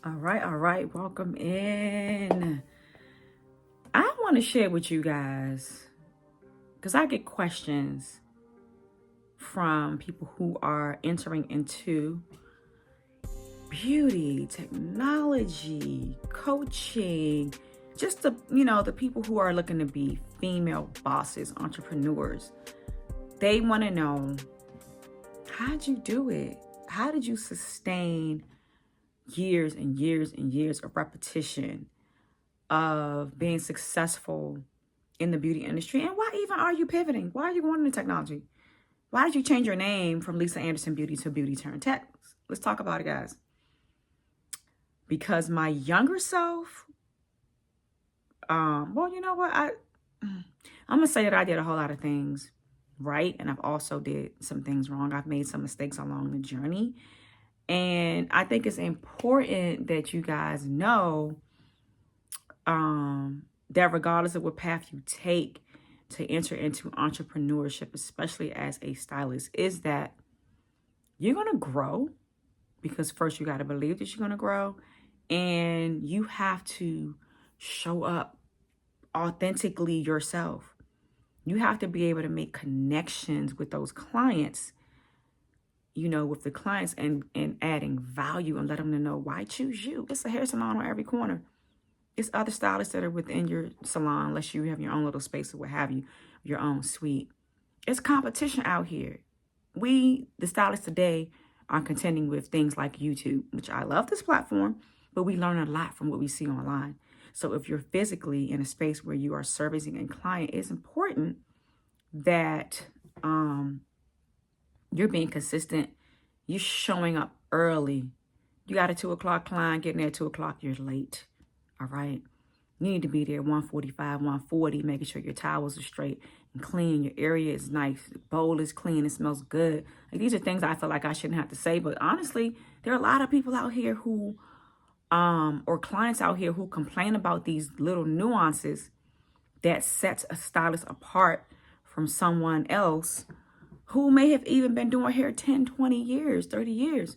All right, welcome in. I want to share with you guys because I get questions from people who are entering into beauty, technology, coaching, just the people who are looking to be female bosses, entrepreneurs. They want to know, how'd you do it? How did you sustain years and years and years of repetition of being successful in the beauty industry? And why even are you pivoting? Why are you going into technology? Why did you change your name from Lisa Anderson Beauty to Beauty Turn Tech? Let's talk about it, guys. Because my younger self, well, you know what? I'm gonna say that I did a whole lot of things right, and I've also did some things wrong. I've made some mistakes along the journey, and I think it's important that you guys know that regardless of what path you take to enter into entrepreneurship, especially as a stylist, is that you're going to grow, because first you got to believe that you're going to grow, and you have to show up authentically yourself. You have to be able to make connections with those clients, with the clients, and adding value and let them know why choose you. It's a hair salon on every corner. It's other stylists that are within your salon, unless you have your own little space or what have you, your own suite. It's competition out here. We, the stylists today, are contending with things like YouTube, which I love this platform, but we learn a lot from what we see online. So if you're physically in a space where you are servicing a client, it's important that you're being consistent. You're showing up early. You got a 2 o'clock client, getting there at 2 o'clock, you're late. All right. You need to be there 1:45, 1:40, making sure your towels are straight and clean. Your area is nice. The bowl is clean. It smells good. Like, these are things I feel like I shouldn't have to say. But honestly, there are a lot of people out here who, or clients out here who complain about these little nuances that sets a stylist apart from someone else who may have even been doing hair 10, 20 years, 30 years.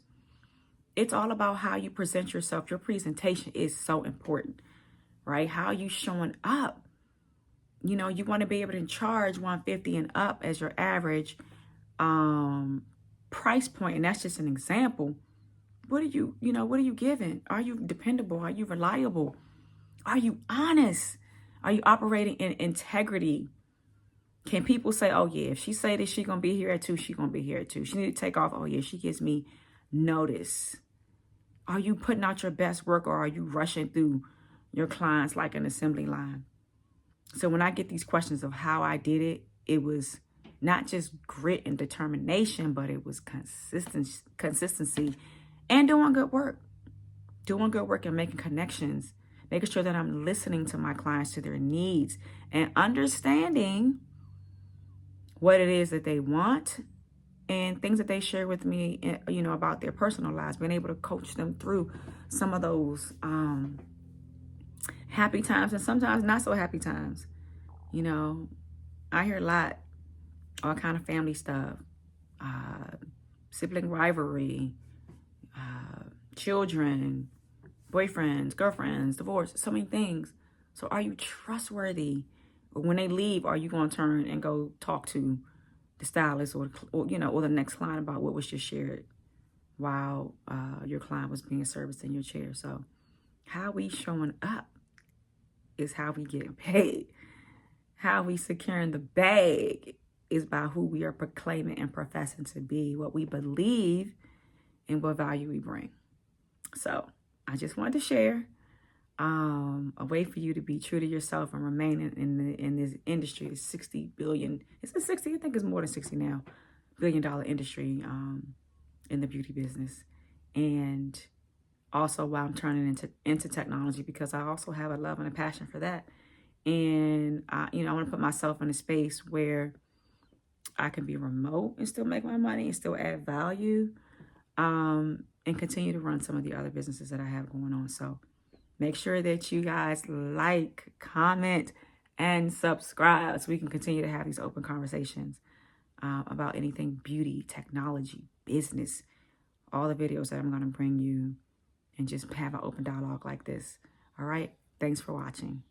It's all about how you present yourself. Your presentation is so important, right? How you showing up. You want to be able to charge $150 and up as your average price point, and that's just an example. What are you giving? Are you dependable? Are you reliable? Are you honest? Are you operating in integrity? Can people say, oh yeah, if she say that she's gonna be here at 2, she's gonna be here at 2. She need to take off. Oh yeah, she gives me notice. Are you putting out your best work, or are you rushing through your clients like an assembly line? So when I get these questions of how I did it, it was not just grit and determination, but it was consistency and doing good work. Doing good work and making connections, making sure that I'm listening to my clients, to their needs, and understanding what it is that they want and things that they share with me, about their personal lives, being able to coach them through some of those happy times and sometimes not so happy times. I hear a lot, all kind of family stuff, sibling rivalry, children, boyfriends, girlfriends, divorce, so many things. So are you trustworthy? Or when they leave, are you going to turn and go talk to the stylist or the next client about what was just shared while your client was being serviced in your chair? So how we showing up is how we get paid. How we securing the bag is by who we are proclaiming and professing to be, what we believe, and what value we bring. So I just wanted to share a way for you to be true to yourself and remain in this industry. It's 60 billion. Is it 60? I think it's more than 60 now. $1 billion industry in the beauty business. And also while I'm turning into technology, because I also have a love and a passion for that. And I want to put myself in a space where I can be remote and still make my money and still add value, and continue to run some of the other businesses that I have going on. So make sure that you guys like, comment, and subscribe so we can continue to have these open conversations about anything beauty, technology, business, all the videos that I'm going to bring you and just have an open dialogue like this. All right. Thanks for watching.